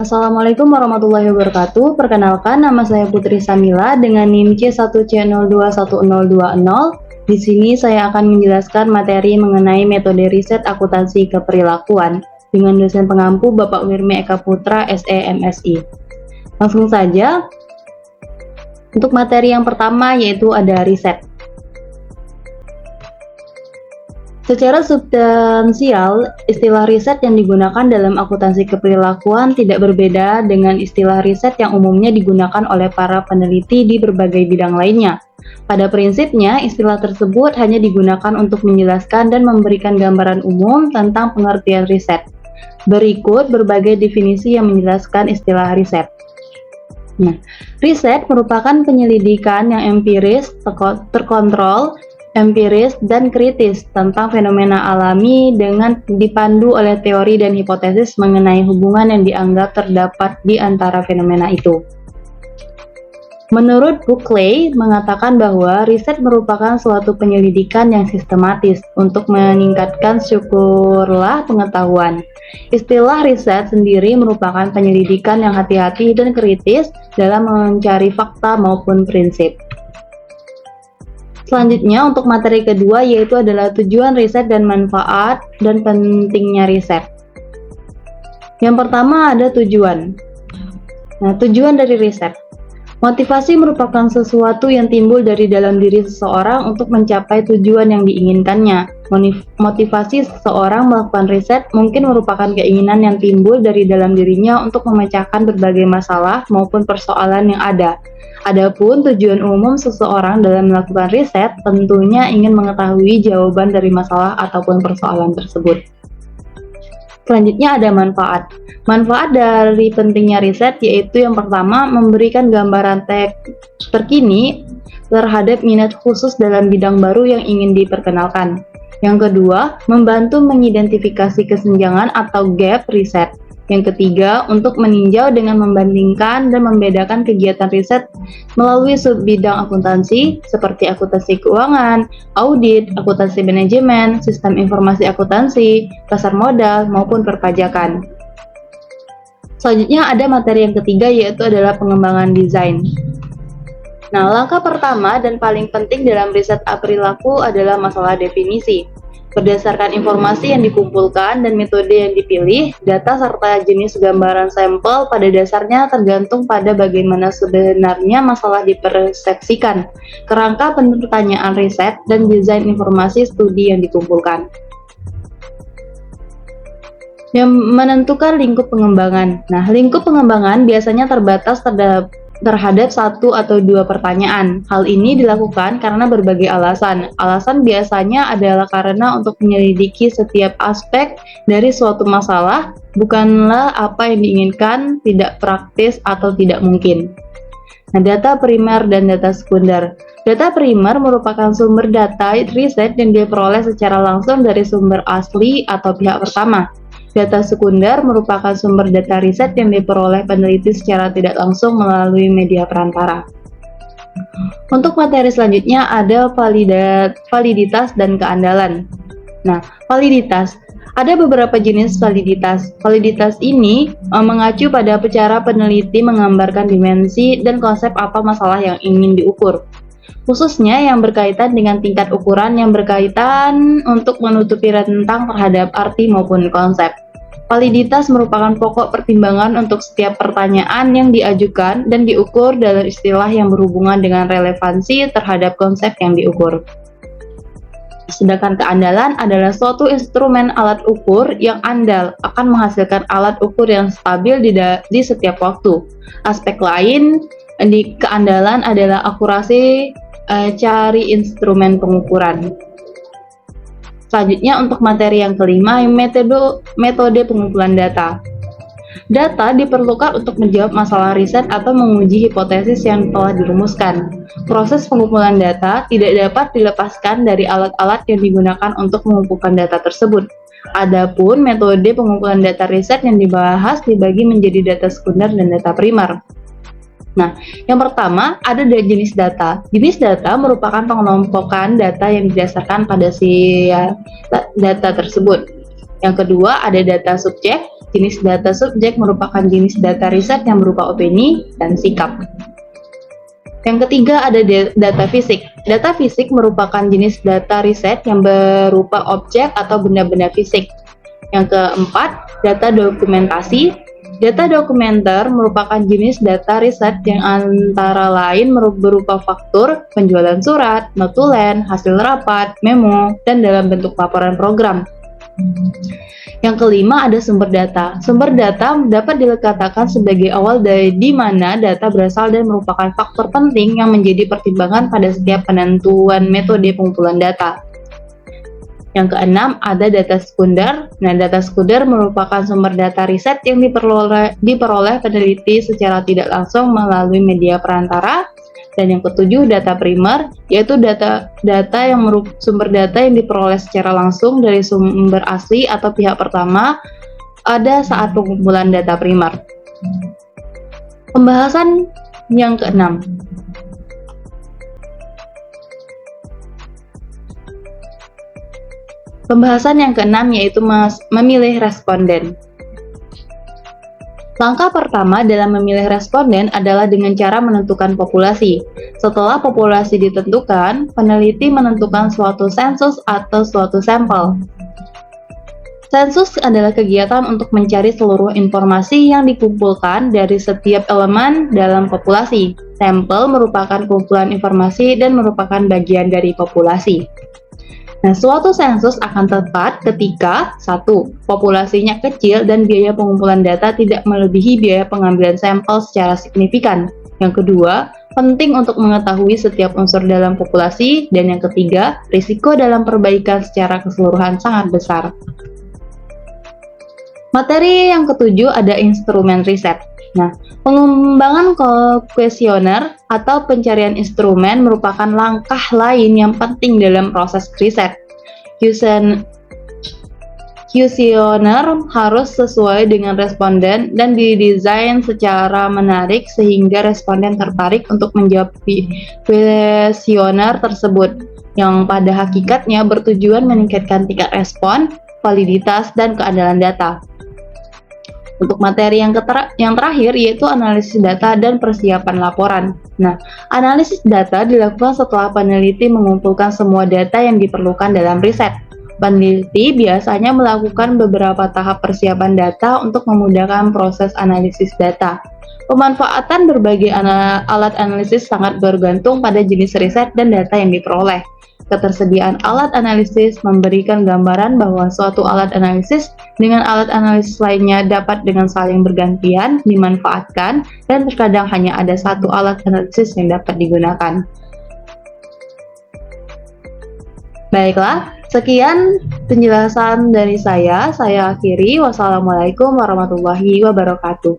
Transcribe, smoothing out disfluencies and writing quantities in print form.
Assalamualaikum warahmatullahi wabarakatuh. Perkenalkan, nama saya Putri Samila dengan NIM C1C021020. Di sini saya akan menjelaskan materi mengenai metode riset akuntansi keperilakuan dengan dosen pengampu Bapak Wirmi Eka Putra, SE MSI. Langsung saja, untuk materi yang pertama yaitu ada riset. Secara substansial, istilah riset yang digunakan dalam akuntansi keperilakuan tidak berbeda dengan istilah riset yang umumnya digunakan oleh para peneliti di berbagai bidang lainnya. Pada prinsipnya, istilah tersebut hanya digunakan untuk menjelaskan dan memberikan gambaran umum tentang pengertian riset. Berikut berbagai definisi yang menjelaskan istilah riset. Riset merupakan penyelidikan yang empiris, terkontrol, empiris, dan kritis tentang fenomena alami dengan dipandu oleh teori dan hipotesis mengenai hubungan yang dianggap terdapat di antara fenomena itu. Menurut Buckley mengatakan bahwa riset merupakan suatu penyelidikan yang sistematis untuk meningkatkan syukurlah pengetahuan. Istilah riset sendiri merupakan penyelidikan yang hati-hati dan kritis dalam mencari fakta maupun prinsip. Selanjutnya untuk materi kedua yaitu adalah tujuan riset dan manfaat dan pentingnya riset. Yang pertama ada tujuan. Tujuan dari riset. Motivasi merupakan sesuatu yang timbul dari dalam diri seseorang untuk mencapai tujuan yang diinginkannya. Motivasi seseorang melakukan riset mungkin merupakan keinginan yang timbul dari dalam dirinya untuk memecahkan berbagai masalah maupun persoalan yang ada. Adapun tujuan umum seseorang dalam melakukan riset tentunya ingin mengetahui jawaban dari masalah ataupun persoalan tersebut. Selanjutnya ada manfaat. Manfaat dari pentingnya riset yaitu yang pertama memberikan gambaran terkini terhadap minat khusus dalam bidang baru yang ingin diperkenalkan. Yang kedua, membantu mengidentifikasi kesenjangan atau gap riset. Yang ketiga, untuk meninjau dengan membandingkan dan membedakan kegiatan riset melalui subbidang akuntansi seperti akuntansi keuangan, audit, akuntansi manajemen, sistem informasi akuntansi, pasar modal, maupun perpajakan. Selanjutnya ada materi yang ketiga yaitu adalah pengembangan desain. Langkah pertama dan paling penting dalam riset perilaku adalah masalah definisi. Berdasarkan informasi yang dikumpulkan dan metode yang dipilih, data serta jenis gambaran sampel pada dasarnya tergantung pada bagaimana sebenarnya masalah dipersepsikan, kerangka pertanyaan riset, dan desain informasi studi yang dikumpulkan. Yang menentukan lingkup pengembangan. Lingkup pengembangan biasanya terbatas terhadap satu atau dua pertanyaan. Hal ini dilakukan karena berbagai alasan. Alasan biasanya adalah karena untuk menyelidiki setiap aspek dari suatu masalah, bukanlah apa yang diinginkan, tidak praktis, atau tidak mungkin. Data primer dan data sekunder. Data primer merupakan sumber data riset yang diperoleh secara langsung dari sumber asli atau pihak pertama. Data sekunder merupakan sumber data riset yang diperoleh peneliti secara tidak langsung melalui media perantara. Untuk materi selanjutnya ada validitas dan keandalan. Validitas. Ada beberapa jenis validitas. Validitas ini mengacu pada cara peneliti menggambarkan dimensi dan konsep apa masalah yang ingin diukur. Khususnya yang berkaitan dengan tingkat ukuran yang berkaitan untuk menutupi rentang terhadap arti maupun konsep. Validitas merupakan pokok pertimbangan untuk setiap pertanyaan yang diajukan dan diukur dalam istilah yang berhubungan dengan relevansi terhadap konsep yang diukur. Sedangkan keandalan adalah suatu instrumen alat ukur yang andal akan menghasilkan alat ukur yang stabil di setiap waktu. Aspek lain di keandalan adalah akurasi cari instrumen pengukuran. Selanjutnya untuk materi yang kelima, metode pengumpulan data. Data diperlukan untuk menjawab masalah riset atau menguji hipotesis yang telah dirumuskan. Proses pengumpulan data tidak dapat dilepaskan dari alat-alat yang digunakan untuk mengumpulkan data tersebut. Adapun metode pengumpulan data riset yang dibahas dibagi menjadi data sekunder dan data primer. Yang pertama ada jenis data. Jenis data merupakan pengelompokan data yang didasarkan pada data tersebut. Yang kedua ada data subjek. Jenis data subjek merupakan jenis data riset yang berupa opini dan sikap. Yang ketiga ada data fisik. Data fisik merupakan jenis data riset yang berupa objek atau benda-benda fisik. Yang keempat, data dokumentasi. Data dokumenter merupakan jenis data riset yang antara lain berupa faktur, penjualan surat, notulen, hasil rapat, memo, dan dalam bentuk laporan program. Yang kelima ada sumber data. Sumber data dapat dikatakan sebagai awal di mana data berasal dan merupakan faktor penting yang menjadi pertimbangan pada setiap penentuan metode pengumpulan data. Yang keenam ada data sekunder. Nah, data sekunder merupakan sumber data riset yang diperoleh peneliti secara tidak langsung melalui media perantara. Dan yang ketujuh data primer, yaitu sumber data yang diperoleh secara langsung dari sumber asli atau pihak pertama ada saat pengumpulan data primer. Pembahasan yang keenam. Pembahasan yang keenam yaitu memilih responden. Langkah pertama dalam memilih responden adalah dengan cara menentukan populasi. Setelah populasi ditentukan, peneliti menentukan suatu sensus atau suatu sampel. Sensus adalah kegiatan untuk mencari seluruh informasi yang dikumpulkan dari setiap elemen dalam populasi. Sampel merupakan kumpulan informasi dan merupakan bagian dari populasi. Nah, suatu sensus akan tepat ketika 1. Populasinya kecil dan biaya pengumpulan data tidak melebihi biaya pengambilan sampel secara signifikan. Yang kedua, penting untuk mengetahui setiap unsur dalam populasi. Dan yang ketiga, risiko dalam perbaikan secara keseluruhan sangat besar. Materi yang ketujuh ada instrumen riset. Nah, pengembangan kuesioner atau pencarian instrumen merupakan langkah lain yang penting dalam proses riset. Kuesioner harus sesuai dengan responden dan didesain secara menarik sehingga responden tertarik untuk menjawab kuesioner tersebut, yang pada hakikatnya bertujuan meningkatkan tingkat respon, validitas, dan keandalan data. Untuk materi yang terakhir yaitu analisis data dan persiapan laporan. Nah, analisis data dilakukan setelah peneliti mengumpulkan semua data yang diperlukan dalam riset. Peneliti biasanya melakukan beberapa tahap persiapan data untuk memudahkan proses analisis data. Pemanfaatan berbagai alat analisis sangat bergantung pada jenis riset dan data yang diperoleh. Ketersediaan alat analisis memberikan gambaran bahwa suatu alat analisis dengan alat analisis lainnya dapat dengan saling bergantian dimanfaatkan dan terkadang hanya ada satu alat analisis yang dapat digunakan. Baiklah, sekian penjelasan dari saya akhiri. Wassalamualaikum warahmatullahi wabarakatuh.